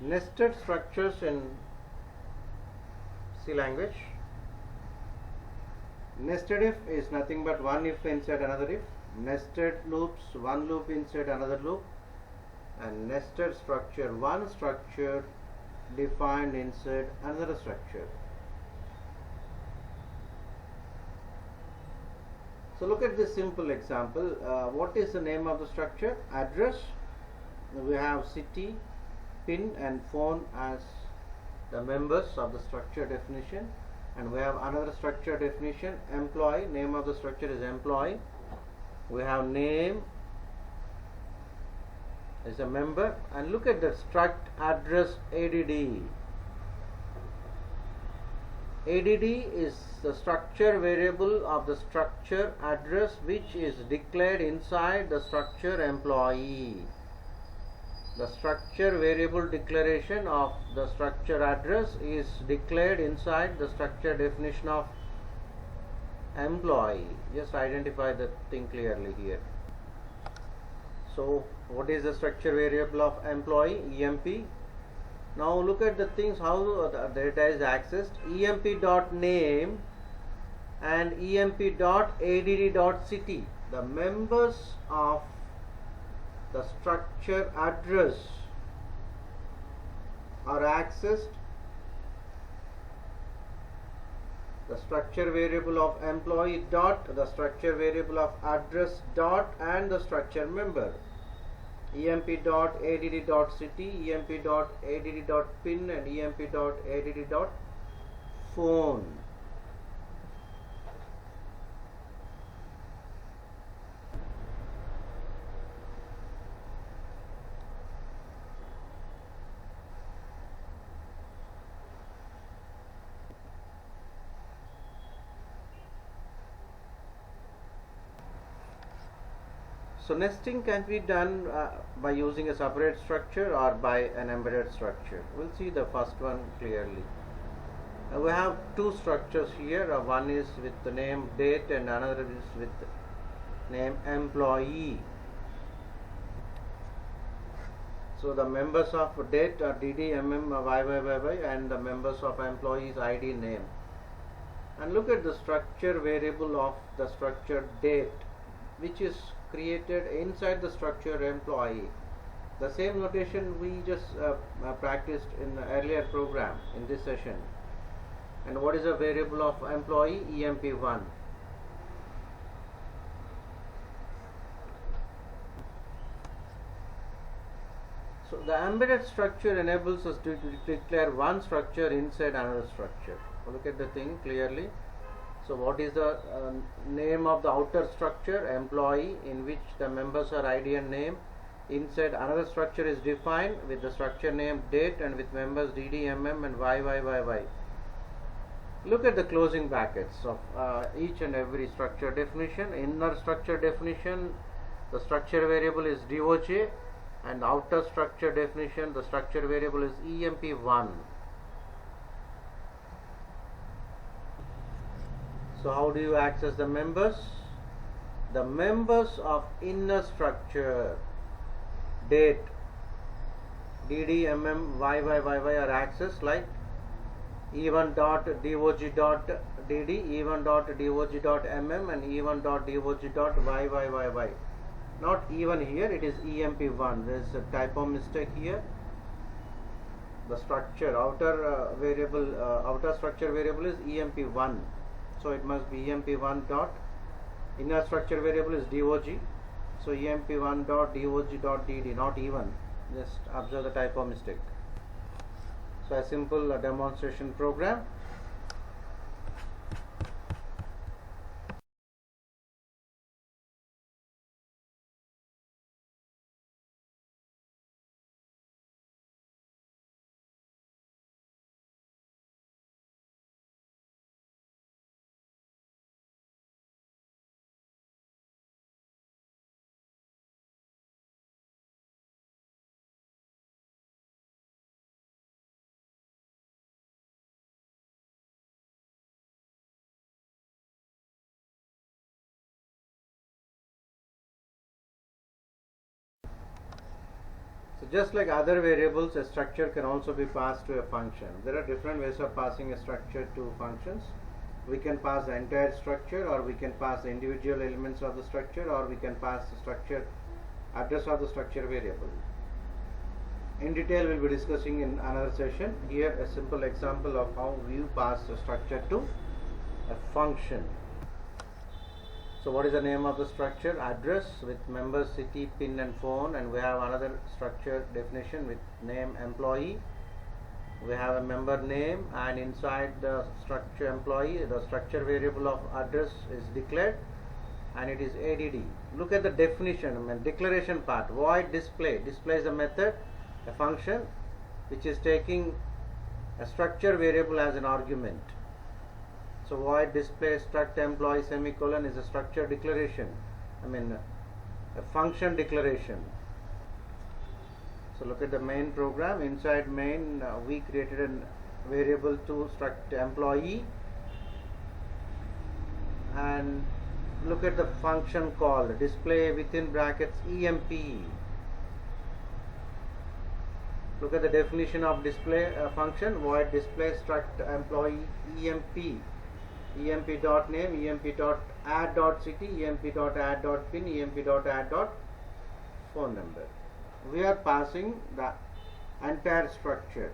Nested structures in C language. Nested if is nothing but one if inside another if. Nested loops, one loop inside another loop. And nested structure, one structure defined inside another structure. So look at this simple example. What is the name of the structure? Address. We have city, pin and phone as the members of the structure definition, and we have another structure definition, employee. Name of the structure is employee. We have name is a member, and look at the struct address ADD. ADD is the structure variable of the structure address, which is declared inside the structure employee. The structure variable declaration of the structure address is declared inside the structure definition of employee. Just identify the thing clearly here. So what is the structure variable of employee? EMP. Now look at the things, how the data is accessed. EMP.name and EMP.add.city. The members of the structure address are accessed. The structure variable of employee dot, the structure variable of address dot, and the structure member. EMP.add.city, EMP.add.pin, and EMP.add.phone. So nesting can be done by using a separate structure or by an embedded structure. We'll see the first one clearly. We have two structures here. One is with the name date and another is with name employee. So the members of date are DD, MM, YYYY, and the members of employees ID name. And look at the structure variable of the structure date, which is created inside the structure employee. The same notation we just practiced in the earlier program in this session. And what is the variable of employee? EMP1. So the embedded structure enables us to declare one structure inside another structure. Look at the thing clearly. So what is the name of the outer structure? Employee, in which the members are ID and name. Inside another structure is defined with the structure name date and with members DD, MM and YYYY. Look at the closing brackets of each and every structure definition. Inner structure definition, the structure variable is DOJ, and the outer structure definition, the structure variable is EMP1. So how do you access the members? The members of inner structure date DD, MM, YYYY are accessed like E1.dog.dd, E1.dog.mm and E1.dog.yyyy. Not even here, it is EMP1. There is a typo mistake here. The structure outer outer structure variable is EMP1. So it must be EMP1 dot, inner structure variable is DOG, so EMP1 dot DOG dot DD, not even. Just observe the typo mistake. So a simple demonstration program. So just like other variables, a structure can also be passed to a function. There are different ways of passing a structure to functions. We can pass the entire structure, or we can pass the individual elements of the structure, or we can pass the structure address of the structure variable. In detail we'll be discussing in another session. Here a simple example of how we pass a structure to a function. So what is the name of the structure? Address with member, city, PIN and phone, and we have another structure definition with name, employee. We have a member name, and inside the structure employee, the structure variable of address is declared, and it is add. Look at the definition, declaration part. Void display. Display is a method, a function which is taking a structure variable as an argument. So void display struct employee semicolon is a structure declaration, a function declaration. So look at the main program. Inside main we created a variable to struct employee, and look at the function called display within brackets emp. Look at the definition of display function. Void display struct employee emp. emp.name, emp.add.city, emp.add.pin, emp.add.phone number. We are passing the entire structure.